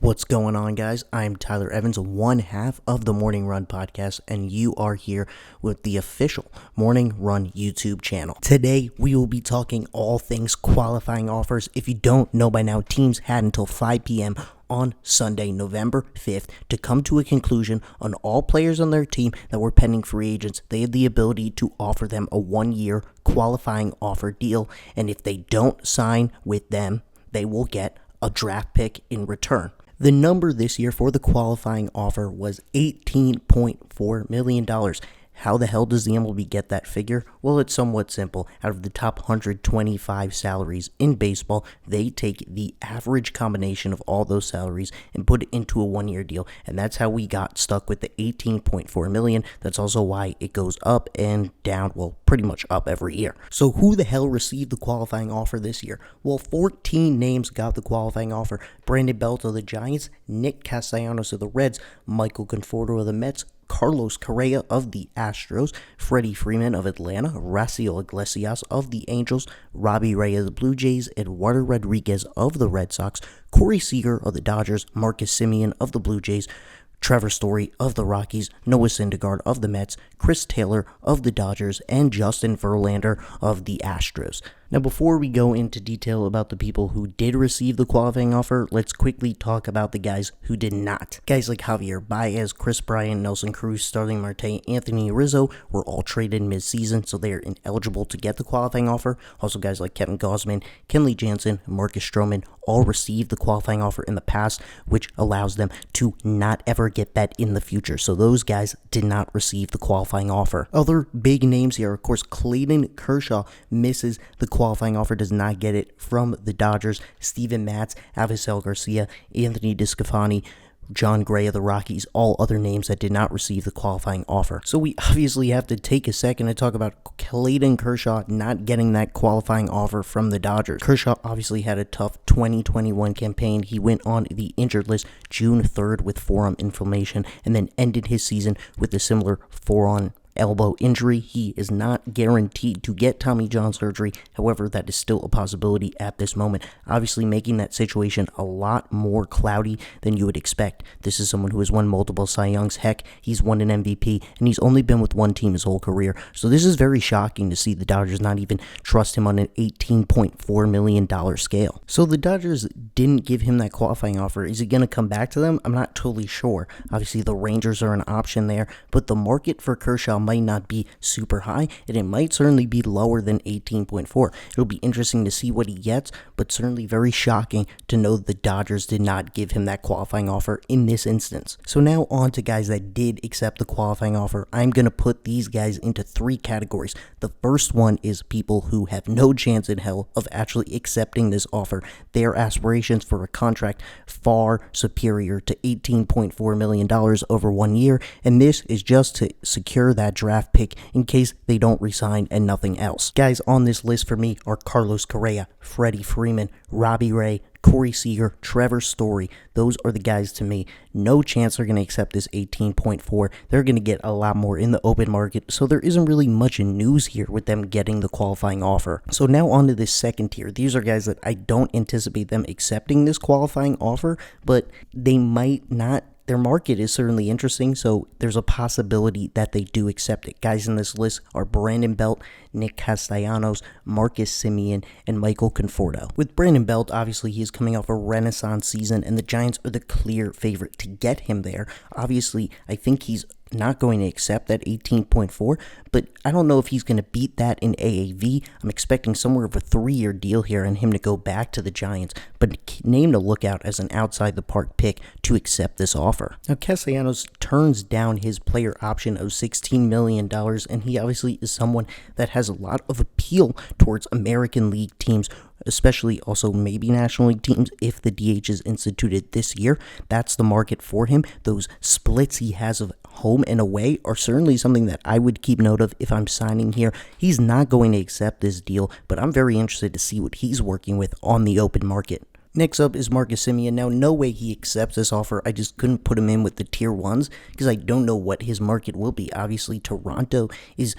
What's going on, guys? I'm Tyler Evans, one half of the Morning Run podcast, and you are here with the official Morning Run YouTube channel. Today, we will be talking all things qualifying offers. If you don't know by now, teams had until 5 p.m. on Sunday, November 5th, to come to a conclusion on all players on their team that were pending free agents. They had the ability to offer them a one-year qualifying offer deal, and if they don't sign with them, they will get a draft pick in return. The number this year for the qualifying offer was $18.4 million. How the hell does the MLB get that figure? Well, it's somewhat simple. Out of the top 125 salaries in baseball, they take the average combination of all those salaries and put it into a one-year deal, and that's how we got stuck with the $18.4 million. That's also why it goes up and down, well, pretty much up every year. So who the hell received the qualifying offer this year? Well, 14 names got the qualifying offer. Brandon Belt of the Giants, Nick Castellanos of the Reds, Michael Conforto of the Mets, Carlos Correa of the Astros, Freddie Freeman of Atlanta, Raciel Iglesias of the Angels, Robbie Ray of the Blue Jays, Eduardo Rodriguez of the Red Sox, Corey Seager of the Dodgers, Marcus Semien of the Blue Jays, Trevor Story of the Rockies, Noah Syndergaard of the Mets, Chris Taylor of the Dodgers, and Justin Verlander of the Astros. Now, before we go into detail about the people who did receive the qualifying offer, let's quickly talk about the guys who did not. Guys like Javier Baez, Chris Bryant, Nelson Cruz, Starling Marte, Anthony Rizzo were all traded mid-season, so they are ineligible to get the qualifying offer. Also, guys like Kevin Gausman, Kenley Jansen, Marcus Stroman all received the qualifying offer in the past, which allows them to not ever get that in the future. So those guys did not receive the qualifying offer. Other big names here, of course, Clayton Kershaw misses the qualifying offer, does not get it from the Dodgers. Steven Matz, Avisel Garcia, Anthony DeSclafani, John Gray of the Rockies, all other names that did not receive the qualifying offer. So we obviously have to take a second to talk about Clayton Kershaw not getting that qualifying offer from the Dodgers. Kershaw obviously had a tough 2021 campaign. He went on the injured list June 3rd with forearm inflammation and then ended his season with a similar forearm elbow injury. He is not guaranteed to get Tommy John surgery. However, that is still a possibility at this moment, obviously making that situation a lot more cloudy than you would expect. This is someone who has won multiple Cy Youngs. Heck, he's won an MVP, and he's only been with one team his whole career. So this is very shocking to see the Dodgers not even trust him on an $18.4 million scale. So the Dodgers didn't give him that qualifying offer. Is he going to come back to them? I'm not totally sure. Obviously, the Rangers are an option there, but the market for Kershaw might not be super high, and it might certainly be lower than 18.4. It'll be interesting to see what he gets, but certainly very shocking to know the Dodgers did not give him that qualifying offer in this instance. So now on to guys that did accept the qualifying offer. I'm going to put these guys into three categories. The first one is people who have no chance in hell of actually accepting this offer. Their aspirations for a contract far superior to $18.4 million over 1 year, and this is just to secure that draft pick in case they don't resign and nothing else. Guys on this list for me are Carlos Correa, Freddie Freeman, Robbie Ray, Corey Seager, Trevor Story. Those are the guys to me. No chance they're going to accept this 18.4. They're going to get a lot more in the open market, so there isn't really much news here with them getting the qualifying offer. So now on to this second tier. These are guys that I don't anticipate them accepting this qualifying offer, but they might not. Their market is certainly interesting, so there's a possibility that they do accept it. Guys in this list are Brandon Belt, Nick Castellanos, Marcus Semien, and Michael Conforto. With Brandon Belt, obviously he is coming off a renaissance season, and the Giants are the clear favorite to get him there. Obviously, I think he's not going to accept that 18.4, but I don't know if he's going to beat that in AAV. I'm expecting somewhere of a 3-year deal here and him to go back to the Giants, but name to look out as an outside the park pick to accept this offer. Now, Castellanos turns down his player option of $16 million, and he obviously is someone that has a lot of appeal towards American League teams, especially also maybe National League teams if the DH is instituted this year. That's the market for him. Those splits he has of home and away are certainly something that I would keep note of if I'm signing here. He's not going to accept this deal, but I'm very interested to see what he's working with on the open market. Next up is Marcus Semien. Now, no way he accepts this offer. I just couldn't put him in with the tier ones because I don't know what his market will be. Obviously, Toronto is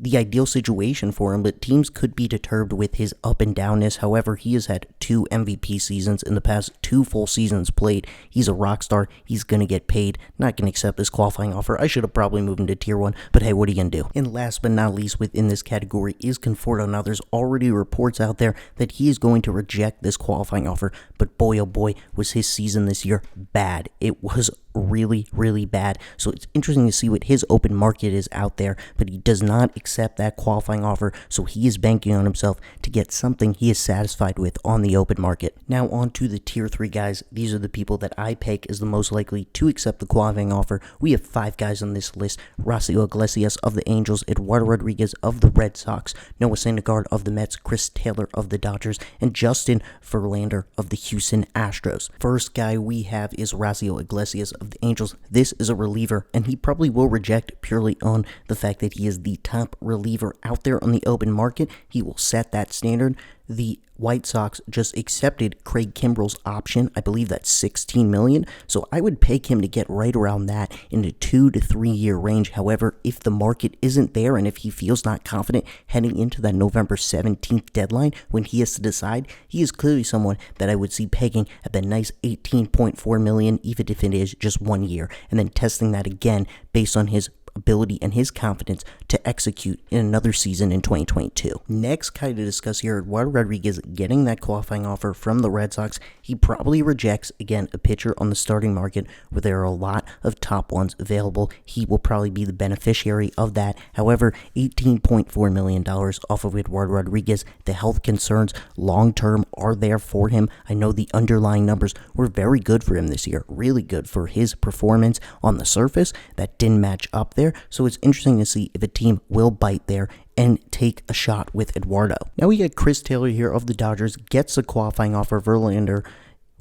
the ideal situation for him, but teams could be deterred with his up and downness. However, he has had 2 MVP seasons in the past 2 full seasons played. He's a rock star. He's going to get paid. Not going to accept this qualifying offer. I should have probably moved him to tier 1, but hey, what are you going to do? And last but not least within this category is Conforto. Now, there's already reports out there that he is going to reject this qualifying offer, but boy, oh boy, was his season this year bad. It was really, really bad. So it's interesting to see what his open market is out there, but he does not accept that qualifying offer, so he is banking on himself to get something he is satisfied with on the open market. Now on to the tier 3 guys. These are the people that I pick as the most likely to accept the qualifying offer. We have 5 guys on this list: Raisel Iglesias of the Angels, Eduardo Rodriguez of the Red Sox, Noah Syndergaard of the Mets, Chris Taylor of the Dodgers, and Justin Verlander of the Houston Astros. First guy we have is Raisel Iglesias of the Angels. This is a reliever, and he probably will reject purely on the fact that he is the top reliever out there on the open market. He will set that standard. The White Sox just accepted Craig Kimbrell's option. I believe that's $16 million. So I would peg him to get right around that in the 2 to 3 year range. However, if the market isn't there and if he feels not confident heading into that November 17th deadline when he has to decide, he is clearly someone that I would see pegging at the nice $18.4 million, even if it is just 1 year, and then testing that again based on his ability and his confidence to execute in another season in 2022. Next guy to discuss here, Eduardo Rodriguez getting that qualifying offer from the Red Sox. He probably rejects, again, a pitcher on the starting market where there are a lot of top ones available. He will probably be the beneficiary of that. However, $18.4 million off of Eduardo Rodriguez. The health concerns long-term are there for him. I know the underlying numbers were very good for him this year, really good for his performance on the surface. That didn't match up there, so it's interesting to see if a team will bite there and take a shot with Eduardo. Now we get Chris Taylor here of the Dodgers, gets a qualifying offer. Verlander,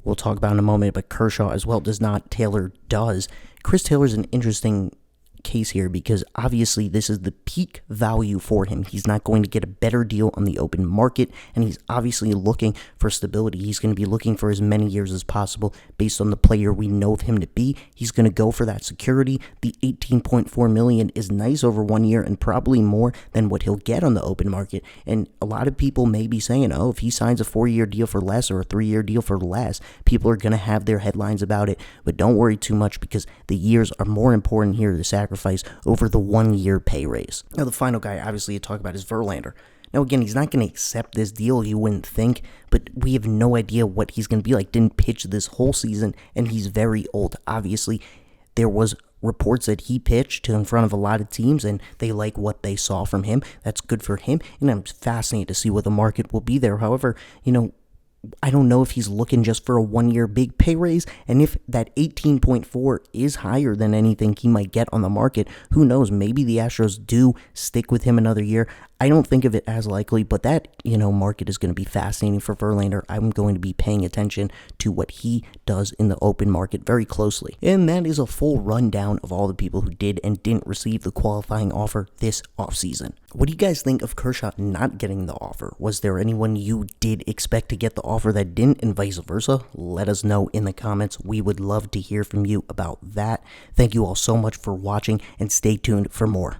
we'll talk about in a moment, but Kershaw as well does not. Taylor does. Chris Taylor's an interesting case here because obviously this is the peak value for him. He's not going to get a better deal on the open market, and he's obviously looking for stability. He's going to be looking for as many years as possible based on the player we know of him to be. He's going to go for that security. The $18.4 million is nice over 1 year and probably more than what he'll get on the open market. And a lot of people may be saying, oh, if he signs a 4-year deal for less or a 3-year deal for less, people are going to have their headlines about it. But don't worry too much because the years are more important here to sacrifice over the 1-year pay raise. Now, the final guy, obviously, to talk about is Verlander. Now, again, he's not going to accept this deal, you wouldn't think, but we have no idea what he's going to be like. Didn't pitch this whole season, and he's very old. Obviously, there was reports that he pitched in front of a lot of teams, and they like what they saw from him. That's good for him, and I'm fascinated to see what the market will be there. However, I don't know if he's looking just for a 1-year big pay raise, and if that 18.4 is higher than anything he might get on the market, who knows? Maybe the Astros do stick with him another year. I don't think of it as likely, but that, market is going to be fascinating for Verlander. I'm going to be paying attention to what he does in the open market very closely. And that is a full rundown of all the people who did and didn't receive the qualifying offer this offseason. What do you guys think of Kershaw not getting the offer? Was there anyone you did expect to get the offer that didn't, and vice versa? Let us know in the comments. We would love to hear from you about that. Thank you all so much for watching, and stay tuned for more.